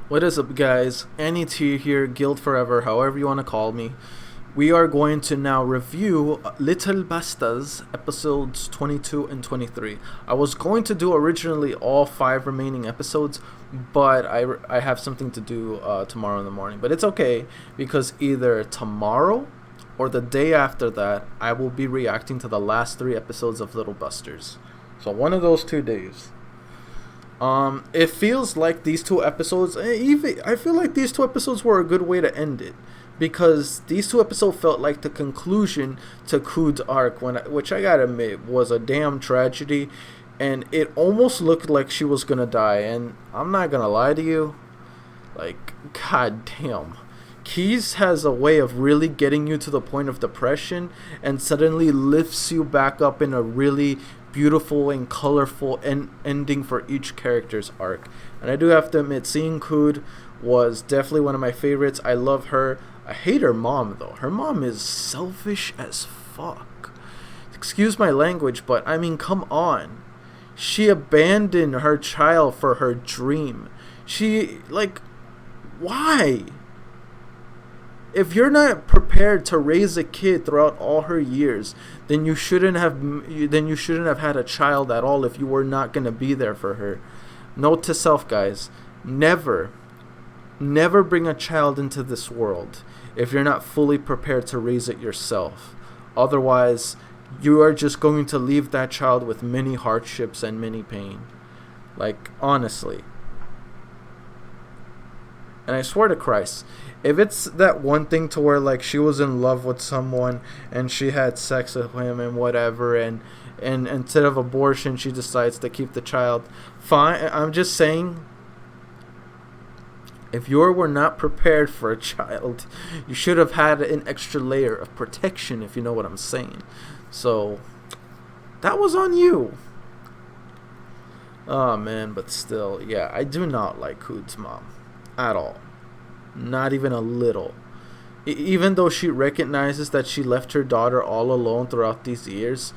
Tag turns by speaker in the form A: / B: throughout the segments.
A: What is up, guys? Annie T here, Guild Forever, however you want to call me. We are going to now review Little Bastas episodes 22 and 23. I was going to do originally all 5 remaining episodes, but I have something to do tomorrow in the morning. But it's okay, because either tomorrow or the day after that, I will be reacting to the last 3 episodes of Little Busters. So one of those 2 days. It feels like these 2 episodes, I feel like these 2 episodes were a good way to end it, because these 2 episodes felt like the conclusion to KUD'S arc, which I gotta admit was a damn tragedy, and it almost looked like she was gonna die. And I'm not gonna lie to you, like, god damn, KUD'S has a way of really getting you to the point of depression and suddenly lifts you back up in a really beautiful and colorful ending for each character's arc. And I do have to admit, seeing KUD'S was definitely one of my favorites. I love her. I hate her mom, though. Her mom is selfish as fuck. Excuse my language, but I mean, come on. She abandoned her child for her dream. Why? If you're not prepared to raise a kid throughout all her years, then you shouldn't have had a child at all if you were not going to be there for her. Note to self, guys, never bring a child into this world if you're not fully prepared to raise it yourself. Otherwise, you are just going to leave that child with many hardships and many pain. Like, honestly. And I swear to Christ, if it's that one thing to where, like, she was in love with someone and she had sex with him and whatever, and instead of abortion she decides to keep the child, fine. I'm just saying, if you were not prepared for a child, you should have had an extra layer of protection, if you know what I'm saying. So that was on you. Oh man, but still, yeah, I do not like KUD'S mom at all. Not even a little. Even though she recognizes that she left her daughter all alone throughout these years,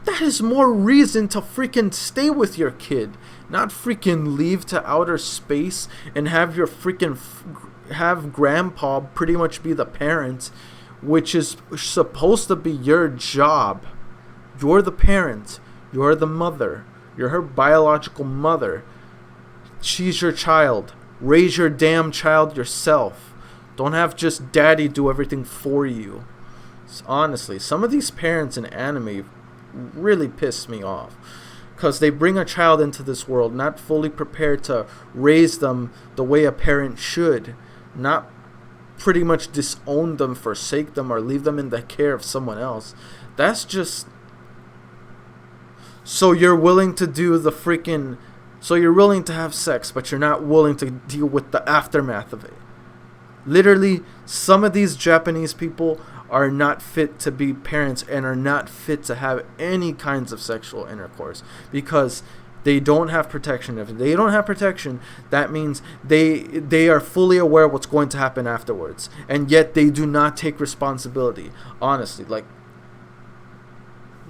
A: that is more reason to freaking stay with your kid, not freaking leave to outer space and have your freaking have grandpa pretty much be the parent, which is supposed to be your job. You're the parent. You're the mother. You're her biological mother. She's your child. Raise your damn child yourself. Don't have just daddy do everything for you. Honestly, some of these parents in anime really piss me off, because they bring a child into this world not fully prepared to raise them the way a parent should, not pretty much disown them, forsake them, or leave them in the care of someone else. That's just... So you're willing to do the freaking... So you're willing to have sex, but you're not willing to deal with the aftermath of it. Literally, some of these Japanese people are not fit to be parents and are not fit to have any kinds of sexual intercourse, because they don't have protection. If they don't have protection, that means they are fully aware of what's going to happen afterwards, and yet they do not take responsibility. Honestly, like,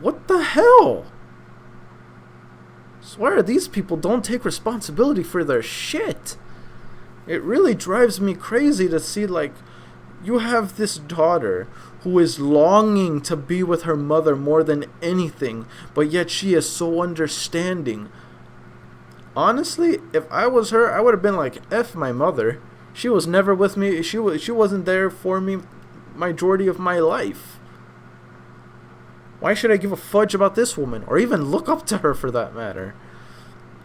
A: what the hell? Swear, these people don't take responsibility for their shit. It really drives me crazy to see, like, you have this daughter who is longing to be with her mother more than anything, but yet she is so understanding. Honestly, if I was her, I would have been like, F my mother. She was never with me. She wasn't there for me majority of my life. Why should I give a fudge about this woman, or even look up to her for that matter?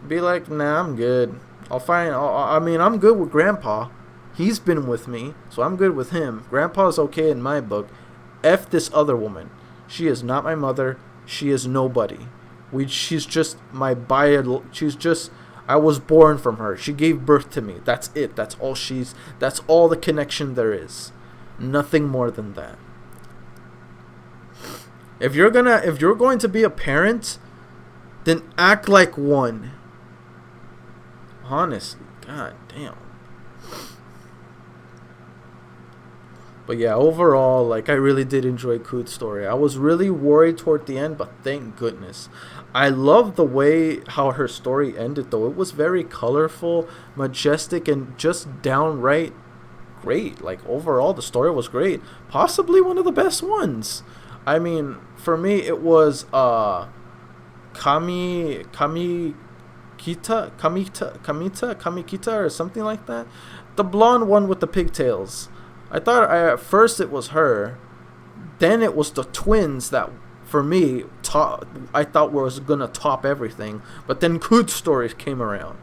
A: Be like, nah, I'm good. I'm good with Grandpa. He's been with me, so I'm good with him. Grandpa's okay in my book. F this other woman. She is not my mother. She is nobody. She's just my I was born from her. She gave birth to me. That's it. That's all the connection there is. Nothing more than that. If you're going to be a parent, then act like one. Honestly, god damn. But yeah, overall, like I really did enjoy KUD'S story. I was really worried toward the end, but thank goodness. I love the way how her story ended though. It was very colorful, majestic, and just downright great. Like overall the story was great. Possibly one of the best ones. I mean, for me it was Kamikita or something like that. The blonde one with the pigtails. At first it was her, then it was the twins that for me I thought was gonna top everything. But then KUD'S story came around.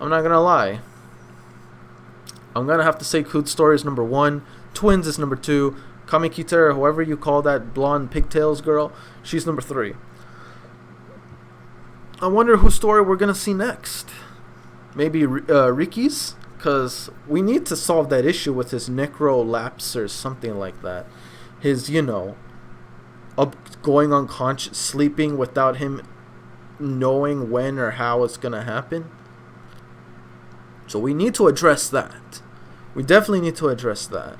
A: I'm not gonna lie. I'm gonna have to say KUD'S story is number 1, twins is number 2, Kamikita or whoever you call that blonde pigtails girl, she's number 3. I wonder whose story we're gonna see next. Maybe Ricky's? Because we need to solve that issue with his necrolapse or something like that. His, going unconscious, sleeping without him knowing when or how it's going to happen. So we need to address that. We definitely need to address that.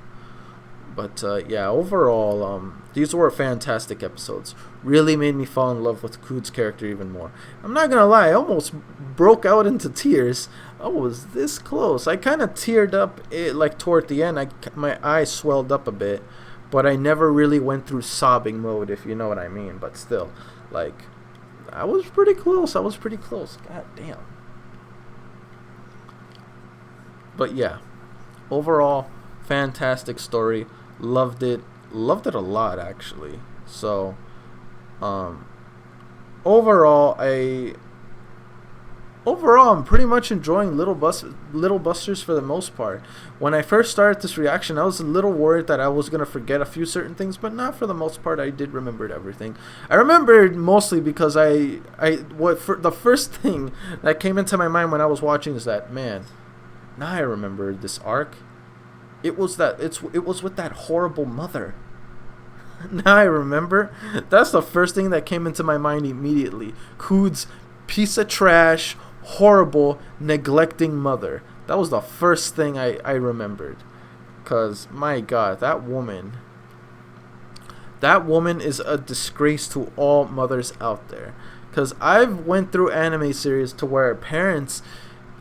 A: But yeah, overall, these were fantastic episodes. Really made me fall in love with KUD'S character even more. I'm not gonna lie, I almost broke out into tears. I was this close. I kind of teared up like toward the end. My eyes swelled up a bit, but I never really went through sobbing mode, if you know what I mean. But still, like, I was pretty close. God damn. But yeah, overall, fantastic story. Loved it a lot actually. So overall I'm pretty much enjoying Little Busters for the most part. When I first started this reaction, I was a little worried that I was gonna forget a few certain things, but not for the most part. I did remember everything. I remembered mostly because the first thing that came into my mind when I was watching is that, man, now I remember this arc. It was with that horrible mother. Now I remember. That's the first thing that came into my mind immediately. KUD'S piece of trash, horrible, neglecting mother. That was the first thing I remembered. Because, my God, that woman is a disgrace to all mothers out there. Because I've went through anime series to where parents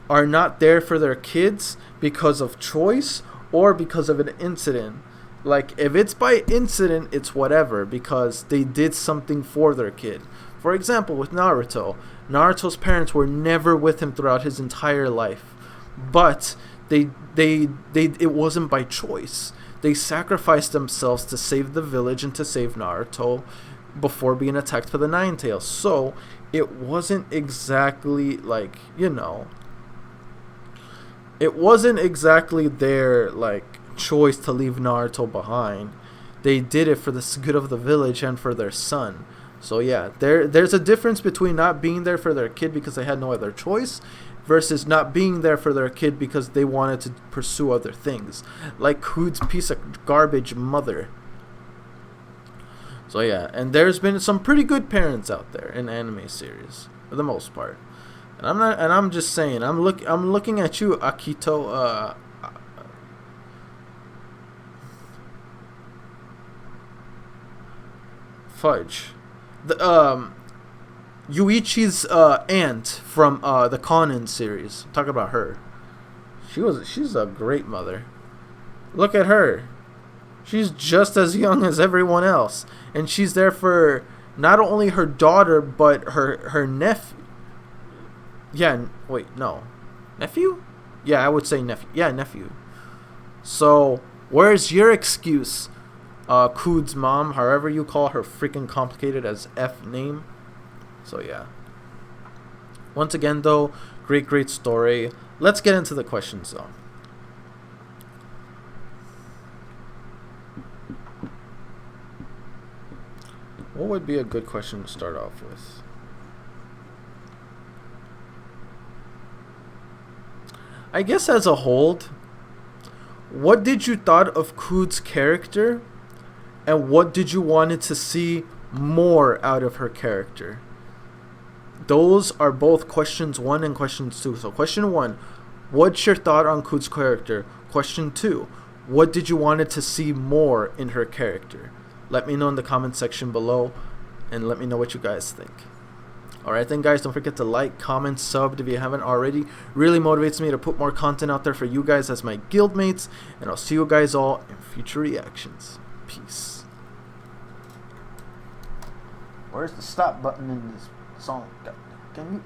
A: are not there for their kids because of choice or because of an incident. Like, if it's by incident, it's whatever, because they did something for their kid. For example, with Naruto's parents were never with him throughout his entire life. But it wasn't by choice. They sacrificed themselves to save the village and to save Naruto before being attacked by the Nine Tails. So, it wasn't exactly like, it wasn't exactly their, like, choice to leave Naruto behind. They did it for the good of the village and for their son. So yeah, there's a difference between not being there for their kid because they had no other choice versus not being there for their kid because they wanted to pursue other things, like KUD'S piece of garbage mother. So yeah, and there's been some pretty good parents out there in anime series for the most part. And I'm just saying, I'm looking at you, Akito Fudge. The Yuichi's aunt from the Conan series. Talk about her. She's a great mother. Look at her. She's just as young as everyone else, and she's there for not only her daughter but her nephew. Yeah, wait, no. Nephew? Yeah, I would say nephew. Yeah, nephew. So, where's your excuse, KUD'S mom, however you call her freaking complicated as F name? So, yeah. Once again, though, great story. Let's get into the questions, though. What would be a good question to start off with? I guess as a whole, what did you thought of KUD'S character, and what did you wanted to see more out of her character? Those are both questions 1 and questions 2. So question 1, what's your thought on KUD'S character? Question 2, what did you wanted to see more in her character? Let me know in the comment section below, and let me know what you guys think. Alright then guys, don't forget to like, comment, sub if you haven't already. Really motivates me to put more content out there for you guys as my guildmates, and I'll see you guys all in future reactions. Peace. Where's the stop button in this song? Can you